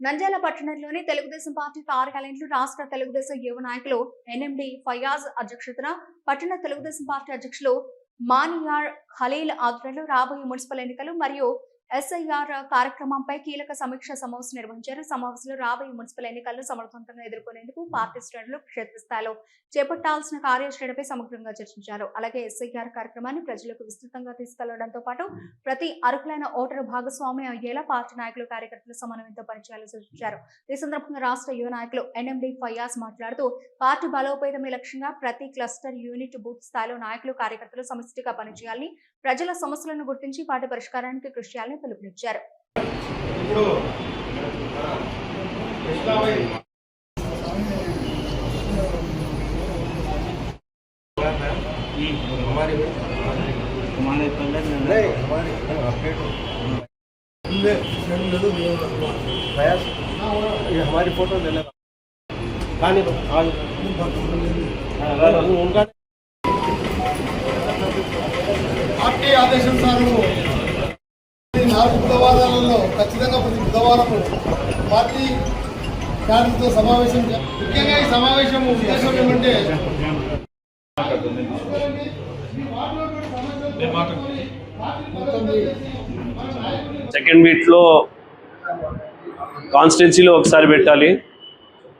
నంద్యాల పట్టణంలోని తెలుగుదేశం పార్టీ కార్యాలయంలో రాష్ట్ర తెలుగుదేశం యువ నాయకులు ఎన్ఎండి ఫయాజ్ అధ్యక్షతన పట్టణ తెలుగుదేశం పార్టీ అధ్యక్షులు మానియార్ ఖలీల్ ఆధ్వర్యంలో రాబోయే మున్సిపల్ ఎన్నికలు మరియు ఎస్ఐఆర్ కార్యక్రమంపై కీలక సమీక్ష సమావేశం నిర్వహించారు. సమావేశంలో రాబోయే మున్సిపల్ ఎన్నికలను సమర్థవంతంగా ఎదుర్కొనేందుకు పార్టీ శ్రేణులు క్షేత్రస్థాయిలో చేపట్టాల్సిన కార్యాచరణపై సమగ్రంగా చర్చించారు. అలాగే ఎస్ఐఆర్ కార్యక్రమాన్ని ప్రజలకు విస్తృతంగా తీసుకెళ్లడంతో పాటు ప్రతి అర్హులైన ఓటరు భాగస్వామ్యం అయ్యేలా పార్టీ నాయకులు కార్యకర్తలు సమన్వయంతో పనిచేయాలని సూచించారు. ఈ సందర్భంగా రాష్ట్ర యువ నాయకులు ఎన్ఎండి ఫయాజ్ మాట్లాడుతూ పార్టీ బలోపేతమే లక్ష్యంగా ప్రతి క్లస్టర్ యూనిట్ బూత్ స్థాయిలో నాయకులు కార్యకర్తలు సమిష్టిగా పనిచేయాలని, ప్రజల సమస్యలను గుర్తించి వాటి పరిష్కారానికి కృషి చేయాలని పిలుపునిచ్చారు. हमारी फोटो ले लेगा పార్టీ ఆదేశానుసారం 4 బుధవారాలలో ఖచ్చితంగా ప్రతి బుధవారం పార్టీ కార్యకర్తలతో సమావేశం. ముఖ్యంగా ఈ సమావేశం ఉద్దేశం ఏమంటే సెకండ్ వీక్లో కాన్స్టిట్యున్సీలో ఒకసారి పెట్టాలి.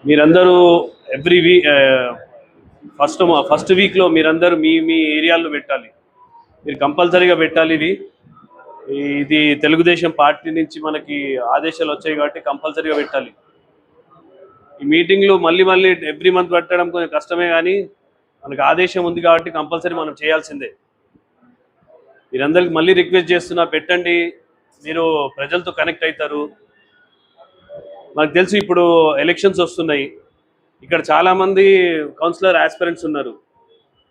మీరందరూ ఎవ్రీ వీక్ ఫస్ట్ వీక్లో మీరందరూ మీ ఏరియాలో పెట్టాలి. మీరు కంపల్సరీగా పెట్టాలి. ఇది తెలుగుదేశం పార్టీ నుంచి మనకి ఆదేశాలు వచ్చాయి కాబట్టి కంపల్సరీగా పెట్టాలి. ఈ మీటింగ్లు మళ్ళీ ఎవ్రీ మంత్ పెట్టడం కొంచెం కష్టమే, కానీ మనకు ఆదేశం ఉంది కాబట్టి కంపల్సరీ మనం చేయాల్సిందే. మీరందరికి మళ్ళీ రిక్వెస్ట్ చేస్తున్నా, పెట్టండి. మీరు ప్రజలతో కనెక్ట్ అవుతారు. మనకు తెలుసు ఇప్పుడు ఎలక్షన్స్ వస్తున్నాయి. ఇక్కడ చాలామంది కౌన్సిలర్ ఆస్పిరెంట్స్ ఉన్నారు.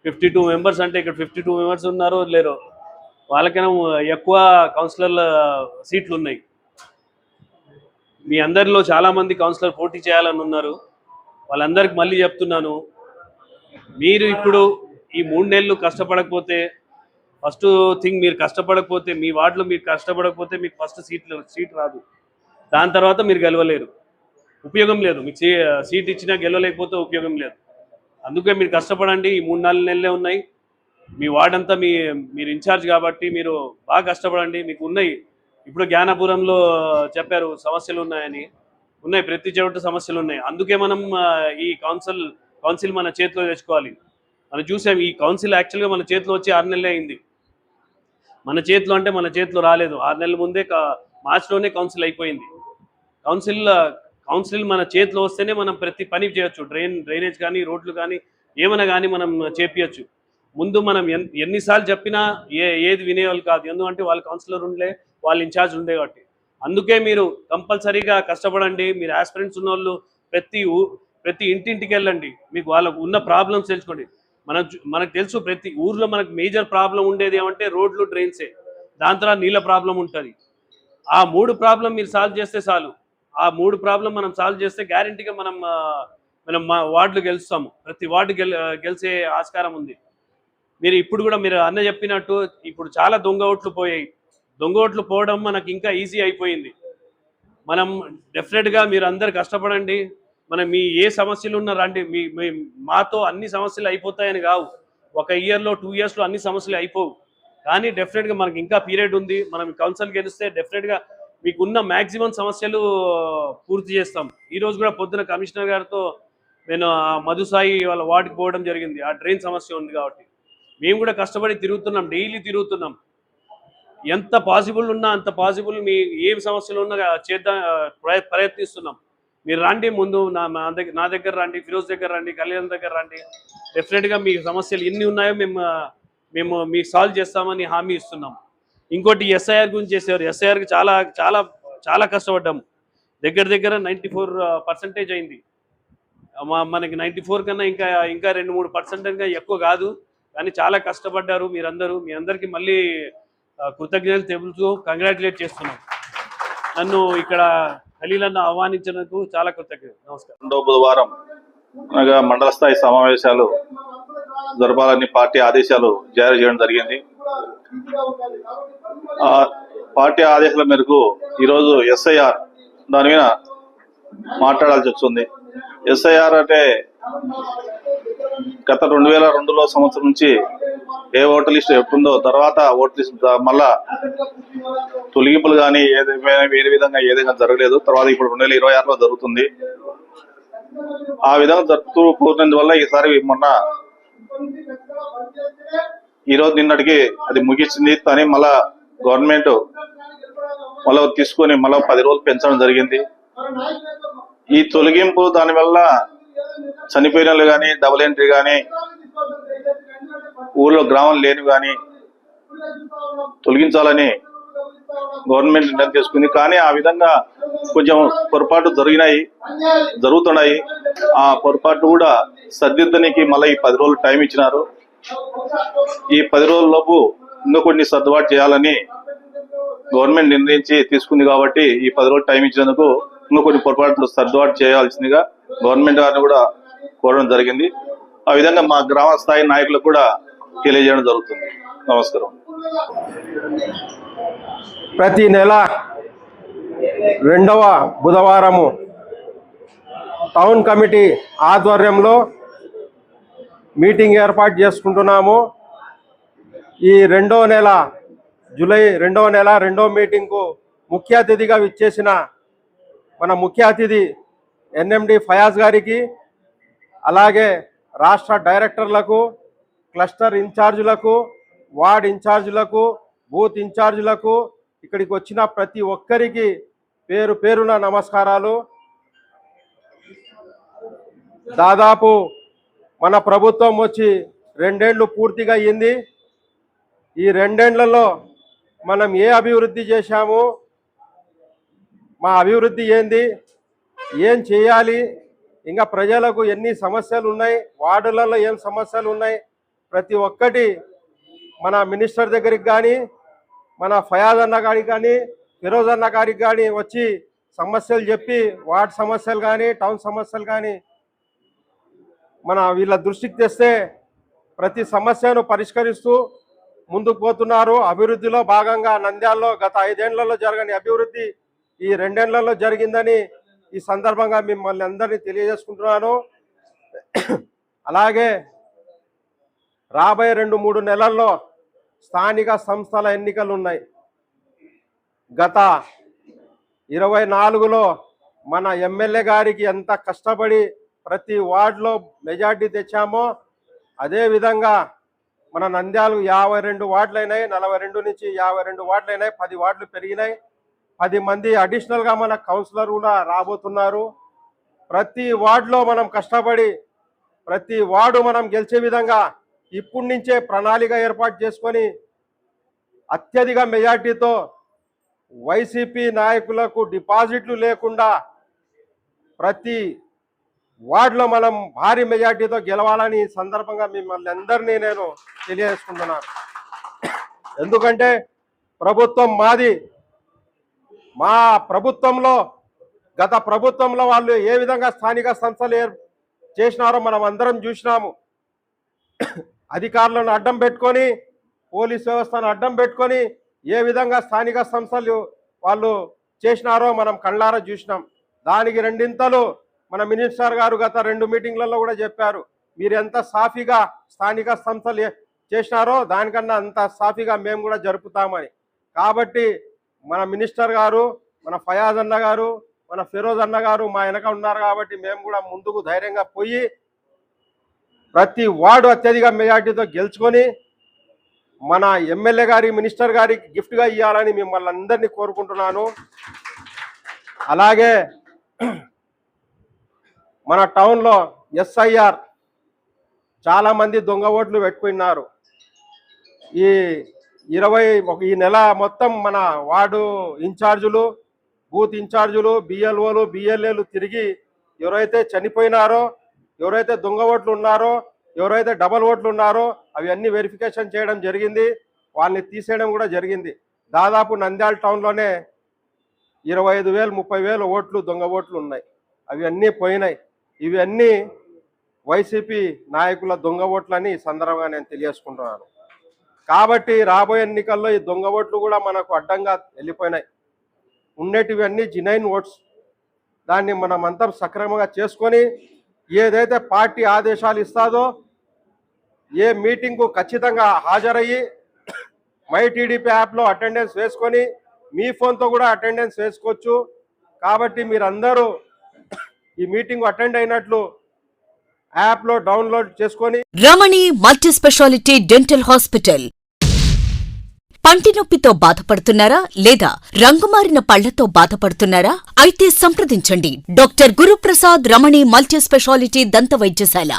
52 మెంబర్స్ అంటే ఇక్కడ 52 మెంబర్స్ ఉన్నారో లేరో, వాళ్ళకైనా ఎక్కువ కౌన్సిలర్ల సీట్లు ఉన్నాయి. మీ అందరిలో చాలామంది కౌన్సిలర్ పోటీ చేయాలని ఉన్నారు. వాళ్ళందరికీ మళ్ళీ చెప్తున్నాను, మీరు ఇప్పుడు ఈ 3 నెలలు కష్టపడకపోతే, ఫస్ట్ థింగ్ మీరు కష్టపడకపోతే, మీ వార్డులో మీరు కష్టపడకపోతే మీకు ఫస్ట్ సీట్ రాదు. దాని తర్వాత మీరు గెలవలేరు, ఉపయోగం లేదు. మీకు సీట్ ఇచ్చినా గెలవలేకపోతే ఉపయోగం లేదు. అందుకే మీరు కష్టపడండి. ఈ 3-4 నెలలే ఉన్నాయి. మీ వార్డ్ అంతా మీరు ఇన్ఛార్జ్ కాబట్టి మీరు బాగా కష్టపడండి. మీకు ఉన్నాయి, ఇప్పుడు జ్ఞానపురంలో చెప్పారు సమస్యలు ఉన్నాయని. ఉన్నాయి, ప్రతి చోట సమస్యలు ఉన్నాయి. అందుకే మనం ఈ కౌన్సిల్ మన చేతిలో తెచ్చుకోవాలి. మనం చూసాం, ఈ కౌన్సిల్ యాక్చువల్గా మన చేతిలో వచ్చి 6 నెలలే అయింది. మన చేతిలో అంటే మన చేతిలో రాలేదు. 6 నెలల ముందే మార్చిలోనే కౌన్సిల్ అయిపోయింది. కౌన్సిల్ మన చేతిలో వస్తేనే మనం ప్రతి పని చేయొచ్చు. డ్రైనేజ్ కానీ, రోడ్లు కానీ, ఏమైనా కానీ మనం చేపియచ్చు. ముందు మనం ఎన్నిసార్లు చెప్పినా ఏది వినేవాళ్ళు కాదు. ఎందుకంటే వాళ్ళ కౌన్సిలర్ ఉండే, వాళ్ళ ఇన్ఛార్జ్ ఉండే కాబట్టి. అందుకే మీరు కంపల్సరీగా కష్టపడండి. మీరు ఆస్పిరెంట్స్ ఉన్న వాళ్ళు ప్రతి ఇంటింటికి వెళ్ళండి. మీకు వాళ్ళకు ఉన్న ప్రాబ్లమ్స్ తెలుసుకోండి. మనకు తెలుసు, ప్రతి ఊర్లో మనకు మేజర్ ప్రాబ్లం ఉండేది ఏమంటే రోడ్లు, డ్రైన్సే. దాని తర్వాత నీళ్ళ ప్రాబ్లం ఉంటుంది. ఆ 3 ప్రాబ్లం మీరు సాల్వ్ చేస్తే చాలు. ఆ 3 ప్రాబ్లం మనం సాల్వ్ చేస్తే గ్యారంటీగా మనం వార్డులు గెలుస్తాము. ప్రతి వార్డు గెలిచే ఆస్కారం ఉంది. ఇప్పుడు కూడా మీరు అన్న చెప్పినట్టు ఇప్పుడు చాలా దొంగ ఓట్లు పోయాయి. దొంగ ఓట్లు పోవడం మనకి ఇంకా ఈజీ అయిపోయింది. మనం డెఫినెట్గా మీరు అందరు కష్టపడండి. మీ ఏ సమస్యలు ఉన్నా రండి. మాతో అన్ని సమస్యలు అయిపోతాయని కావు. 1 ఇయర్లో 2 ఇయర్స్లో అన్ని సమస్యలు అయిపోవు. కానీ డెఫినెట్గా మనకి ఇంకా పీరియడ్ ఉంది. మనం కౌన్సిల్ గెలిస్తే డెఫినెట్గా మీకున్న మ్యాక్సిమం సమస్యలు పూర్తి చేస్తాం. ఈరోజు కూడా పొద్దున కమిషనర్ గారితో నేను మధుసాయి వాళ్ళ వార్డుకి పోవడం జరిగింది. ఆ డ్రైన్ సమస్య ఉంది కాబట్టి మేము కూడా కష్టపడి తిరుగుతున్నాం, డైలీ తిరుగుతున్నాం. ఎంత పాసిబుల్ ఉన్నా అంత పాసిబుల్ ఏం సమస్యలు ఉన్నా చేద్దాం ప్రయత్నిస్తున్నాం. మీరు రండి, ముందు నా దగ్గర రండి, ఫిరోజ్ దగ్గర రండి, కళ్యాణ్ దగ్గర రండి. డెఫినెట్గా మీ సమస్యలు ఎన్ని ఉన్నాయో మేము మీకు సాల్వ్ చేస్తామని హామీ ఇస్తున్నాం. ఇంకోటి ఎస్ఐఆర్ గురించి చేసేవారు. ఎస్ఐఆర్కి చాలా చాలా చాలా కష్టపడ్డాము. దగ్గర 94% అయింది. మనకి 94 కన్నా ఇంకా 2-3% ఎక్కువ కాదు. కానీ చాలా కష్టపడ్డారు మీరందరూ. మీ అందరికీ మళ్ళీ కృతజ్ఞతలు తెలుపుతూ కంగ్రాచులేట్ చేస్తున్నాం. నన్ను ఇక్కడ ఖలీలన్న ఆహ్వానించినందుకు చాలా కృతజ్ఞతలు. నమస్కారం. 2వ బుధవారం అనగా మండల స్థాయి సమావేశాలు జరపాలని పార్టీ ఆదేశాలు జారీ చేయడం జరిగింది. పార్టీ ఆదేశాల మేరకు ఈరోజు ఎస్ఐఆర్ దాని మీద మాట్లాడాల్సి వస్తుంది. ఎస్ఐఆర్ అంటే గత 2002లో సంవత్సరం నుంచి ఏ ఓటర్ లిస్ట్ ఎప్పుడుందో తర్వాత ఓటర్ లిస్ట్ మళ్ళా తొలగింపులు కానీ వేరే విధంగా ఏదైనా జరగలేదు. తర్వాత ఇప్పుడు 2026లో జరుగుతుంది. ఆ విధంగా జరుపుతూ పోతున్నందువల్ల ఈసారి మొన్న ఈరోజు నిన్నటికి అది ముగిసింది. కానీ మళ్ళా గవర్నమెంట్ మళ్ళీ తీసుకొని మళ్ళీ 10 రోజులు పెంచడం జరిగింది. ఈ తొలగింపు దానివల్ల చనిపోయిన వాళ్ళు కానీ, డబుల్ ఎంట్రీ కానీ, ఊళ్ళో గ్రామం లేని కానీ తొలగించాలని గవర్నమెంట్ నిర్ణయం తీసుకుంది. కానీ ఆ విధంగా కొంచెం పొరపాటు జరుగుతున్నాయి. ఆ పొరపాటు కూడా సర్దిద్దనికి మళ్ళీ ఈ 10 రోజులు టైం ఇచ్చినారు. ఈ 10 రోజుల లోపు ఇంకా కొన్ని సర్దుబాటు చేయాలని గవర్నమెంట్ నిర్ణయించి తీసుకుంది. కాబట్టి ఈ 10 రోజులు టైం ఇచ్చినందుకు ఇంకా కొన్ని పొరపాట్లు సర్దుబాటు చేయాల్సిందిగా గవర్నమెంట్ గారిని కూడా కోరడం జరిగింది. ఆ విధంగా మా గ్రామ స్థాయి నాయకులకు కూడా తెలియజేయడం జరుగుతుంది. నమస్కారం. ప్రతి నెల 2వ బుధవారము టౌన్ కమిటీ ఆధ్వర్యంలో మీటింగ్ ఏర్పాటు చేసుకుంటున్నాము. ఈ జూలై 2వ నెల 2వ మీటింగ్కు ముఖ్య అతిథిగా విచ్చేసిన మన ముఖ్య అతిథి ఎన్ఎండి ఫయాజ్ గారికి, అలాగే రాష్ట్ర డైరెక్టర్లకు, క్లస్టర్ ఇన్ఛార్జీలకు, వార్డ్ ఇన్ఛార్జీలకు, బూత్ ఇన్ఛార్జీలకు, ఇక్కడికి వచ్చిన ప్రతి ఒక్కరికి పేరు పేరున నమస్కారాలు. దాదాపు మన ప్రభుత్వం వచ్చి 2 ఏళ్ళు పూర్తిగా అయ్యింది. ఈ 2 ఏళ్లలో మనం ఏ అభివృద్ధి చేశాము, మా అభివృద్ధి ఏంది, ఏం చేయాలి, ఇంకా ప్రజలకు ఎన్ని సమస్యలు ఉన్నాయి, వార్డులలో ఏం సమస్యలు ఉన్నాయి, ప్రతి ఒక్కటి మన మినిస్టర్ దగ్గరికి కానీ, మన ఫయాజ్ అన్న గారికి కానీ, ఫిరోజ్ అన్న గారికి కానీ వచ్చి సమస్యలు చెప్పి వార్డ్ సమస్యలు కానీ, టౌన్ సమస్యలు కానీ మన వీళ్ళ దృష్టికి తెస్తే ప్రతి సమస్యను పరిష్కరిస్తూ ముందుకు పోతున్నారు. అభివృద్ధిలో భాగంగా నంద్యాలలో గత 5 ఏళ్లలో జరగని అభివృద్ధి ఈ 2 ఏళ్లలో జరిగిందని ఈ సందర్భంగా మిమ్మల్ని అందరినీ తెలియజేసుకుంటున్నాను. అలాగే రాబోయే 2-3 నెలల్లో స్థానిక సంస్థల ఎన్నికలు ఉన్నాయి. గత 24లో మన ఎమ్మెల్యే గారికి ఎంత కష్టపడి ప్రతి వార్డులో మెజార్టీ తెచ్చామో అదేవిధంగా మన నంద్యాలు 52 వార్డులు అయినాయి. 42 నుంచి 52 వార్డులు అయినాయి. 10 వార్డులు పెరిగినాయి. 10 మంది అడిషనల్గా మన కౌన్సిలర్ కూడా రాబోతున్నారు. ప్రతి వార్డులో మనం కష్టపడి ప్రతి వార్డు మనం గెలిచే విధంగా ఇప్పటి నుంచే ప్రణాళిక ఏర్పాటు చేసుకొని అత్యధిక మెజార్టీతో వైసీపీ నాయకులకు డిపాజిట్లు లేకుండా ప్రతి వార్డులో మనం భారీ మెజార్టీతో గెలవాలని ఈ సందర్భంగా మిమ్మల్ని అందరినీ నేను తెలియజేసుకుంటున్నాను. ఎందుకంటే ప్రభుత్వం మాది. మా ప్రభుత్వంలో గత ప్రభుత్వంలో వాళ్ళు ఏ విధంగా స్థానిక సంస్థలు చేసినారో మనం అందరం చూసినాము. అధికారులను అడ్డం పెట్టుకొని, పోలీస్ వ్యవస్థను అడ్డం పెట్టుకొని ఏ విధంగా స్థానిక సంస్థలు వాళ్ళు చేసినారో మనం కళ్ళారా చూసినాం. దానికి 2 మన మినిస్టర్ గారు గత 2 మీటింగ్లలో కూడా చెప్పారు. మీరు ఎంత సాఫీగా స్థానిక సంస్థలు చేసినారో దానికన్నా అంత సాఫీగా మేము కూడా జరుపుతామని. కాబట్టి మన మినిస్టర్ గారు, మన ఫయాజ్ అన్న గారు, మన ఫిరోజ్ అన్న గారు మా వెనక ఉన్నారు. కాబట్టి మేము కూడా ముందుకు ధైర్యంగా పోయి ప్రతి వార్డు అత్యధిక మెజార్టీతో గెలుచుకొని మన ఎమ్మెల్యే గారి, మినిస్టర్ గారికి గిఫ్ట్గా ఇవ్వాలని మిమ్మల్ని అందరినీ కోరుకుంటున్నాను. అలాగే మన టౌన్లో ఎస్ఐఆర్ చాలామంది దొంగ ఓట్లు పెట్టుకున్నారు. ఈ నెల మొత్తం మన వార్డు ఇన్ఛార్జులు, బూత్ ఇన్ఛార్జులు, బిఎల్ఓలు, బిఎల్ఏలు తిరిగి ఎవరైతే చనిపోయినారో, ఎవరైతే దొంగ ఓట్లు ఉన్నారో, ఎవరైతే డబల్ ఓట్లు ఉన్నారో అవన్నీ వెరిఫికేషన్ చేయడం జరిగింది. వాళ్ళని తీసేయడం కూడా జరిగింది. దాదాపు నంద్యాల టౌన్లోనే 25,000 30,000 ఓట్లు దొంగ ఓట్లు ఉన్నాయి. అవి అన్నీ పోయినాయి. ఇవన్నీ వైసీపీ నాయకుల దొంగ ఓట్లని ఈ సందర్భంగా నేను తెలియజేసుకుంటున్నాను. కాబట్టి రాబోయే ఎన్నికల్లో ఈ దొంగ ఓట్లు కూడా మనకు అడ్డంగా వెళ్ళిపోయినాయి. ఉండేటివన్నీ జెన్యూన్ ఓట్స్. దాన్ని మనం అంతా సక్రమంగా చేసుకొని ఏదైతే పార్టీ ఆదేశాలు ఇస్తాదో ఏ మీటింగ్కు ఖచ్చితంగా హాజరయ్యి మై టీడీపీ యాప్లో అటెండెన్స్ వేసుకొని మీ ఫోన్తో కూడా అటెండెన్స్ వేసుకోవచ్చు. కాబట్టి మీరందరూ ఈ మీటింగ్ అటెండ్ అయినట్లు యాప్లో డౌన్లోడ్ చేసుకొని. రమణి మల్టీ స్పెషాలిటీ డెంటల్ హాస్పిటల్. పంటి నొప్పితో బాధపడుతున్నారా లేదా రంగుమారిన పళ్లతో బాధపడుతున్నారా? అయితే సంప్రదించండి డాక్టర్ గురుప్రసాద్ రమణి మల్టీ స్పెషాలిటీ దంత వైద్యశాల.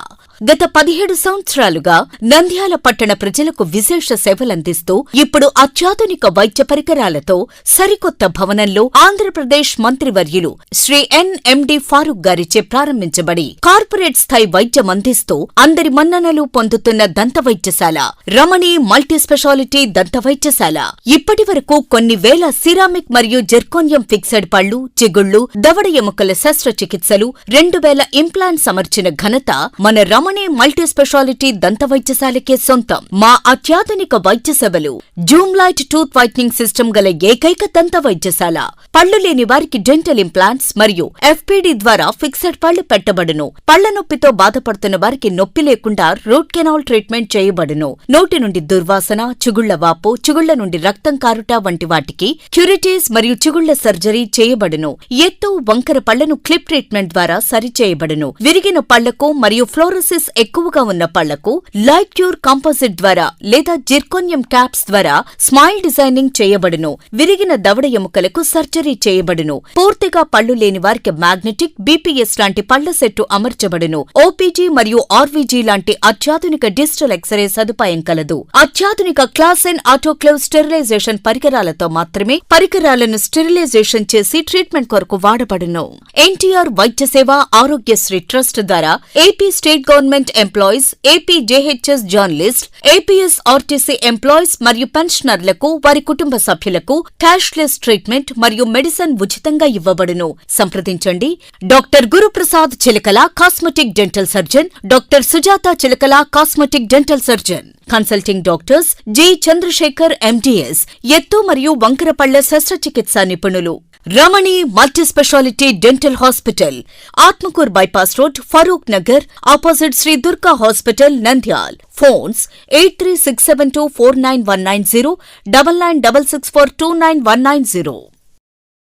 గత 17 సంవత్సరాలుగా నంద్యాల పట్టణ ప్రజలకు విశేష సేవలందిస్తూ ఇప్పుడు అత్యాధునిక వైద్య పరికరాలతో సరికొత్త భవనంలో ఆంధ్రప్రదేశ్ మంత్రివర్యులు శ్రీ ఎన్ఎండి ఫారూక్ గారిచే ప్రారంభించబడి కార్పొరేట్ స్థాయి వైద్యం అందిస్తూ అందరి మన్ననలు పొందుతున్న దంత వైద్యశాల రమణి మల్టీ స్పెషాలిటీ దంత వైద్యశాల ఇప్పటి వరకు కొన్ని వేల సిరామిక్ మరియు జెర్కోనియం ఫిక్సెడ్ పళ్లు, చిగుళ్లు, దవడ ఎముకల శస్త్రచికిత్సలు, 2000 ఇంప్లాంట్స్ అమర్చిన ఘనత మన రమణి మల్టీ స్పెషాలిటీ దంత వైద్యశాలకే సొంతం. మా అత్యాధునిక వైద్య సేవలు Zoom light tooth whitening system గల ఏకైక దంత వైద్యశాల. పళ్లు లేని వారికి డెంటల్ ఇంప్లాంట్స్ మరియు ఎఫ్పీడీ ద్వారా ఫిక్సెడ్ పళ్లు పెట్టబడును. పళ్ల నొప్పితో బాధపడుతున్న వారికి నొప్పి లేకుండా రూట్ కెనాల్ ట్రీట్మెంట్ చేయబడును. నోటి నుండి దుర్వాసన, చిగుళ్ల వాపు, చిగుళ్ల నుండి రక్తం కారుట వంటి వాటికి క్యూరిటీస్ మరియు చిగుళ్ల సర్జరీ చేయబడును. ఎత్తు, వంకర పళ్లను క్లిప్ ట్రీట్మెంట్ ద్వారా సరిచేయబడును. విరిగిన పళ్లకు మరియు ఫ్లోరోసిస్ ఎక్కువగా ఉన్న పళ్లకు లైట్ క్యూర్ కాంపోజిట్ ద్వారా లేదా జిర్కోనియం క్యాప్స్ ద్వారా స్మైల్ డిజైనింగ్ చేయబడును. విరిగిన దవడ ఎముకలకు సర్జరీ చేయబడును. పూర్తిగా పళ్లు లేని వారికి మ్యాగ్నెటిక్, బీపీఎస్ లాంటి పళ్ల సెట్టు అమర్చబడును. ఓపీజీ మరియు ఆర్వీజీ లాంటి అత్యాధునిక డిజిటల్ ఎక్స్రే సదుపాయం కలదు. అత్యాధునిక క్లాస్ అండ్ ఆటోక్లేవ్ స్టెరిలైజేషన్ పరికరాలతో మాత్రమే పరికరాలను స్టెరిలైజేషన్ చేసి ట్రీట్మెంట్ కొరకు వాడబడును. ఎన్టీఆర్ వైద్య సేవ ఆరోగ్యశ్రీ ట్రస్ట్ ద్వారా AP state government employees, AP JHS journalist, APS RTC employees మరియు పెన్షనర్లకు వారి కుటుంబ సభ్యులకు క్యాష్లెస్ ట్రీట్మెంట్ మరియు మెడిసిన్ ఉచితంగా ఇవ్వబడును. సంప్రదించండి doctor Guruprasad Chilakala cosmetic dental surgeon, doctor Sujatha Chilakala cosmetic dental surgeon. Consulting doctors G Chandrasekhar MDS, ఎత్తు మరియు వంకర పళ్ల శస్త్రచికిత్సా నిపుణులు. Ramani multi speciality dental hospital, Atmakur bypass road, Farooq Nagar, opposite Shri Durga hospital, Nandyal. Phones 8367249190, 9966429190.